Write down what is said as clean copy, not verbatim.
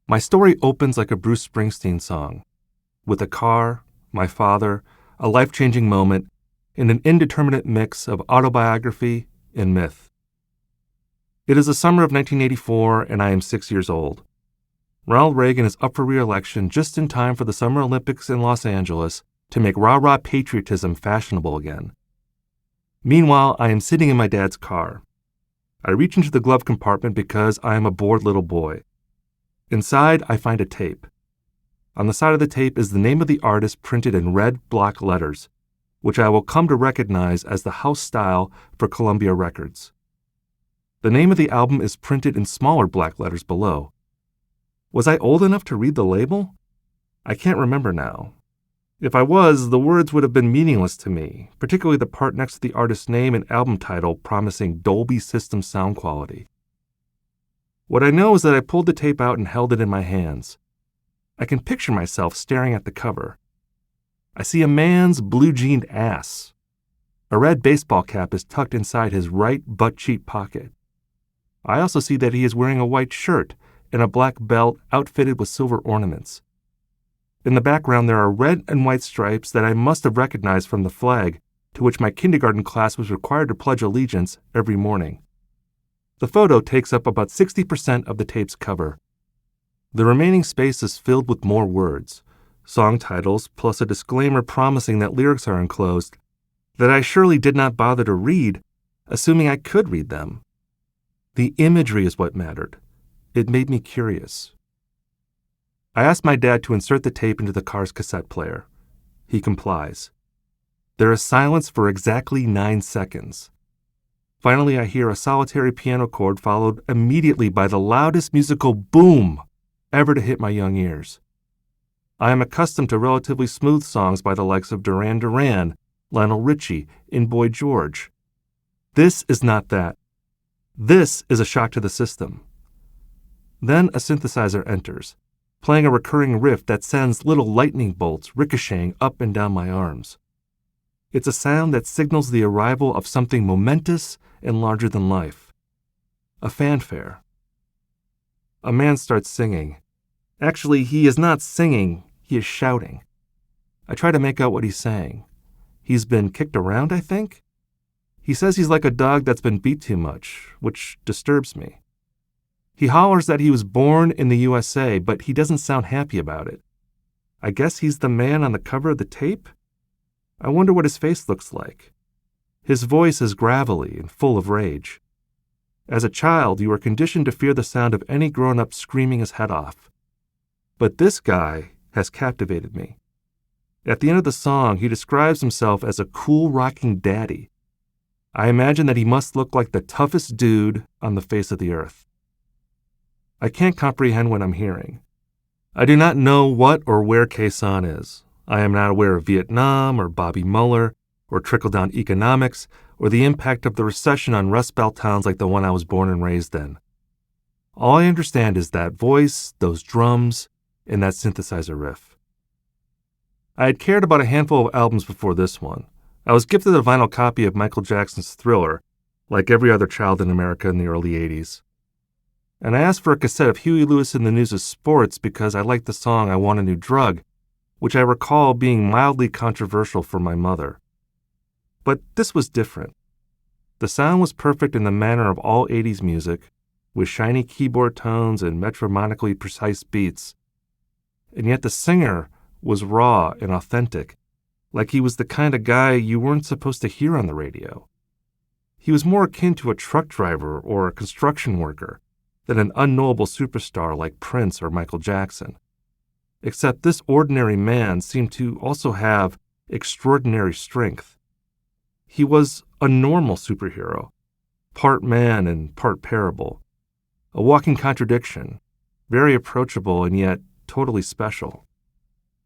My story opens like a Bruce Springsteen song, with a car, my father, a life-changing moment, and an indeterminate mix of autobiography and myth. It is the summer of 1984, and I am 6 years old. Ronald Reagan is up for re-election just in time for the Summer Olympics in Los Angeles to make rah-rah patriotism fashionable again. Meanwhile, I am sitting in my dad's car. I reach into the glove compartment because I am a bored little boy. Inside, I find a tape. On the side of the tape is the name of the artist printed in red block letters, which I will come to recognize as the house style for Columbia Records. The name of the album is printed in smaller black letters below. Was I old enough to read the label? I can't remember now. If I was, the words would have been meaningless to me, particularly the part next to the artist's name and album title promising Dolby System sound quality. What I know is that I pulled the tape out and held it in my hands. I can picture myself staring at the cover. I see a man's blue-jeaned ass. A red baseball cap is tucked inside his right butt-cheek pocket. I also see that he is wearing a white shirt and a black belt outfitted with silver ornaments. In the background, there are red and white stripes that I must have recognized from the flag to which my kindergarten class was required to pledge allegiance every morning. The photo takes up about 60% of the tape's cover. The remaining space is filled with more words, song titles, plus a disclaimer promising that lyrics are enclosed that I surely did not bother to read, assuming I could read them. The imagery is what mattered. It made me curious. I asked my dad to insert the tape into the car's cassette player. He complies. There is silence for exactly 9 seconds. Finally, I hear a solitary piano chord followed immediately by the loudest musical boom ever to hit my young ears. I am accustomed to relatively smooth songs by the likes of Duran Duran, Lionel Richie, and Boy George. This is not that. This is a shock to the system. Then a synthesizer enters, playing a recurring riff that sends little lightning bolts ricocheting up and down my arms. It's a sound that signals the arrival of something momentous and larger than life. A fanfare. A man starts singing. Actually, he is not singing, he is shouting. I try to make out what he's saying. He's been kicked around, I think? He says he's like a dog that's been beat too much, which disturbs me. He hollers that he was born in the U.S.A, but he doesn't sound happy about it. I guess he's the man on the cover of the tape? I wonder what his face looks like. His voice is gravelly and full of rage. As a child, you are conditioned to fear the sound of any grown-up screaming his head off. But this guy has captivated me. At the end of the song, he describes himself as a cool rocking daddy. I imagine that he must look like the toughest dude on the face of the earth. I can't comprehend what I'm hearing. I do not know what or where Quezon is. I am not aware of Vietnam or Bobby Mueller or trickle-down economics or the impact of the recession on Rust Belt towns like the one I was born and raised in. All I understand is that voice, those drums, and that synthesizer riff. I had cared about a handful of albums before this one. I was gifted a vinyl copy of Michael Jackson's Thriller, like every other child in America in the early 80s. And I asked for a cassette of Huey Lewis in the News' Sports because I liked the song I Want a New Drug, which I recall being mildly controversial for my mother. But this was different. The sound was perfect in the manner of all 80s music, with shiny keyboard tones and metronomically precise beats. And yet the singer was raw and authentic, like he was the kind of guy you weren't supposed to hear on the radio. He was more akin to a truck driver or a construction worker than an unknowable superstar like Prince or Michael Jackson. Except this ordinary man seemed to also have extraordinary strength. He was a normal superhero, part man and part parable, a walking contradiction, very approachable and yet totally special.